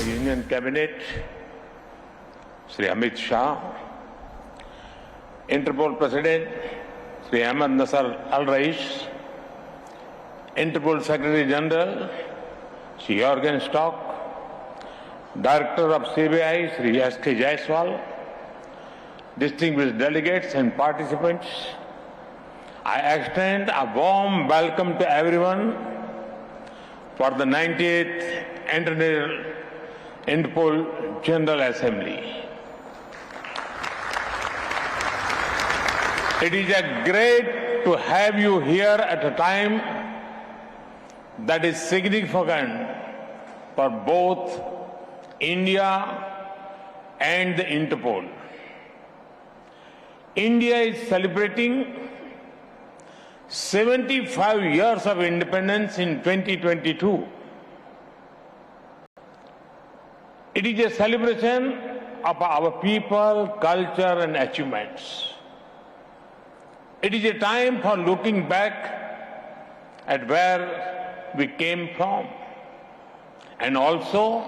the Union Cabinet, Sri Amit Shah, Interpol President, Sri Ahmed Nasser Al-Rais, Interpol Secretary General, Sri Jorgen Stock, Director of CBI, Sri S.K. Jaiswal, distinguished delegates and participants, I extend a warm welcome to everyone for the 90th Interpol General Assembly. It is a great to have you here at a time that is significant for both India and the Interpol. India is celebrating 75 years of independence in 2022. It is a celebration of our people, culture and achievements. It is a time for looking back at where we came from and also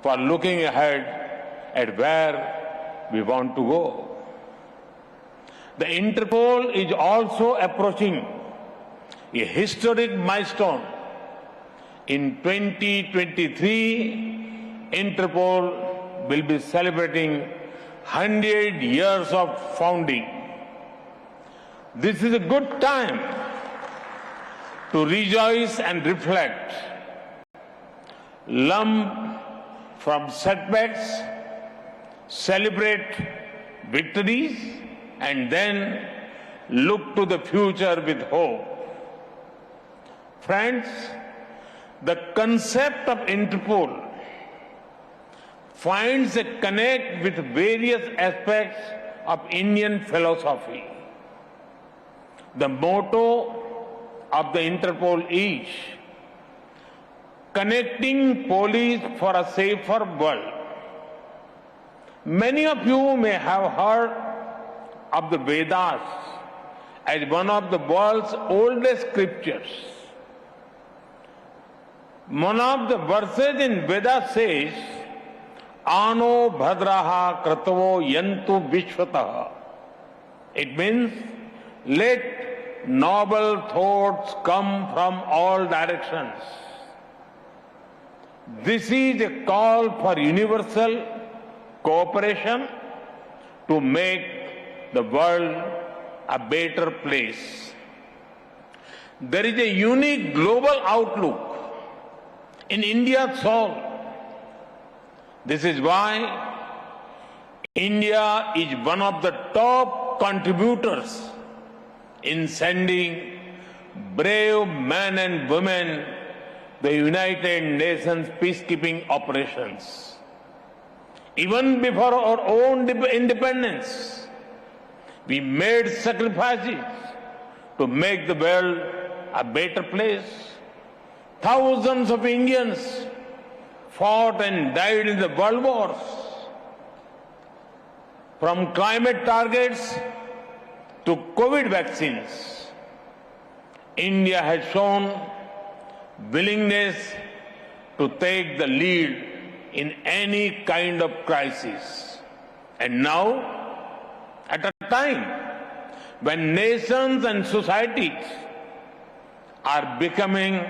for looking ahead at where we want to go. The Interpol is also approaching a historic milestone. In 2023, Interpol will be celebrating 100 years of founding. This is a good time to rejoice and reflect, learn from setbacks, celebrate victories, and then look to the future with hope. Friends, the concept of Interpol finds a connect with various aspects of Indian philosophy. The motto of the Interpol is connecting police for a safer world. Many of you may have heard of the Vedas as one of the world's oldest scriptures. One of the verses in Vedas says, Ano bhadraha kratavo yantu vishwataha. It means, let noble thoughts come from all directions. This is a call for universal cooperation to make the world a better place. There is a unique global outlook in India's soul. This is why India is one of the top contributors in sending brave men and women the United Nations peacekeeping operations. Even before our own independence, we made sacrifices to make the world a better place. Thousands of Indians fought and died in the world wars. From climate targets to COVID vaccines, India has shown willingness to take the lead in any kind of crisis. And now, at a time when nations and societies are becoming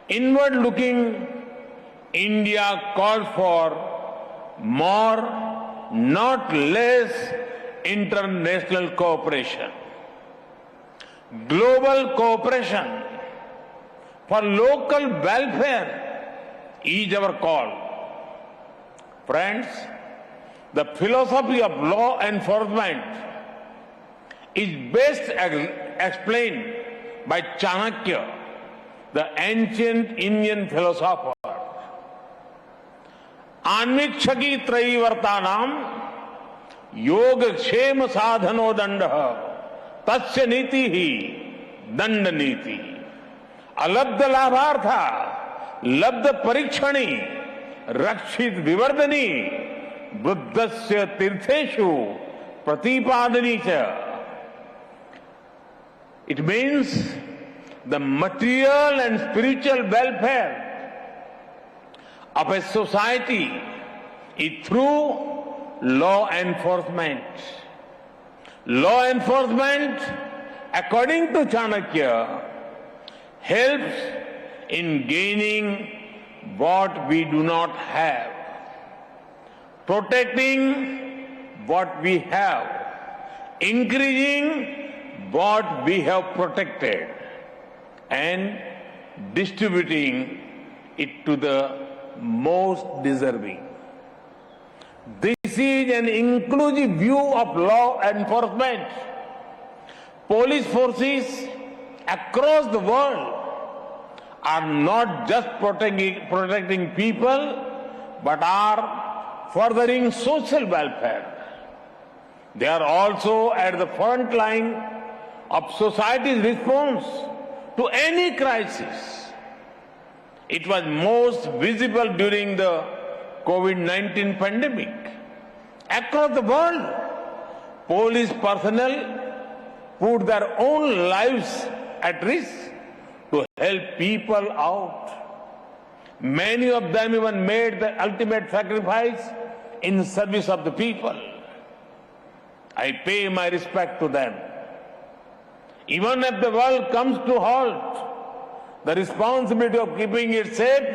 inward-looking, India calls for more, not less, international cooperation. Global cooperation for local welfare is our call. Friends, the philosophy of law enforcement is best explained by Chanakya, the ancient Indian philosopher. Anvikshaki traivartanam yoga kshema sadhano dandah tasya niti hi danda niti. Alabdha labhartha labdha parikshani rakshit vivardani buddhasya tirtheshu pratipadani cha. It means the material and spiritual welfare of a society is through law enforcement. Law enforcement, according to Chanakya, helps in gaining what we do not have, protecting what we have, increasing what we have protected, and distributing it to the most deserving. This is an inclusive view of law enforcement. Police forces across the world are not just protecting people, but are furthering social welfare. They are also at the front line of society's response to any crisis. It was most visible during the COVID-19 pandemic. Across the world, police personnel put their own lives at risk to help people out. Many of them even made the ultimate sacrifice in service of the people. I pay my respect to them. Even if the world comes to halt, the responsibility of keeping it safe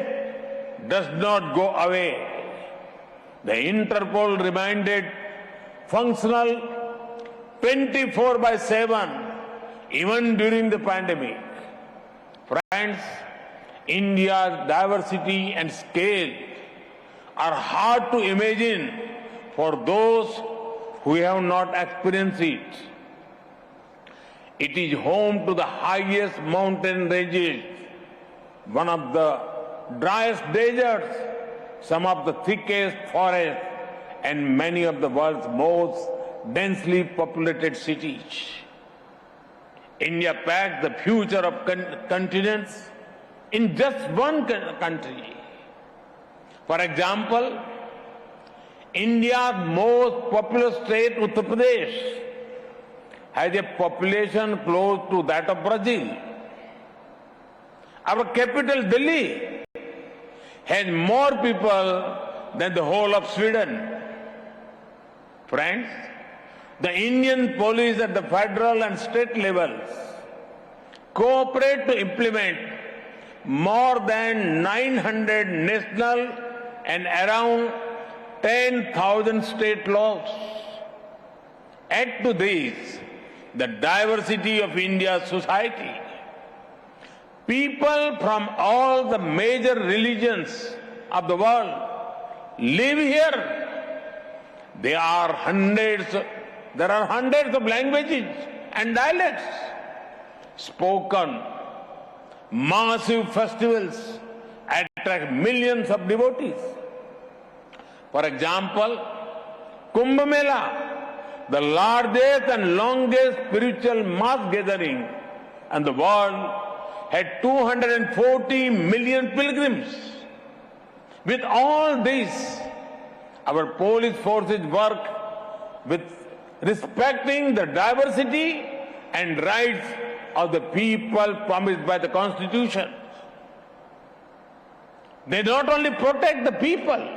does not go away. The Interpol remained functional 24/7 even during the pandemic. Friends, India's diversity and scale are hard to imagine for those who have not experienced it. It is home to the highest mountain ranges, one of the driest deserts, some of the thickest forests, and many of the world's most densely populated cities. India packs the future of continents in just one country. For example, India's most populous state, Uttar Pradesh, has a population close to that of Brazil. Our capital, Delhi, has more people than the whole of Sweden. Friends, the Indian police at the federal and state levels cooperate to implement more than 900 national and around 10,000 state laws. Add to this the diversity of India's society. People from all the major religions of the world live here. There are hundreds of languages and dialects spoken. Massive festivals attract millions of devotees. For example, Kumbh Mela, the largest and longest spiritual mass gathering in the world, had 240 million pilgrims. With all this, our police forces work with respecting the diversity and rights of the people promised by the Constitution. They not only protect the people,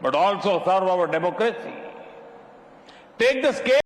but also serve our democracy. Take the scale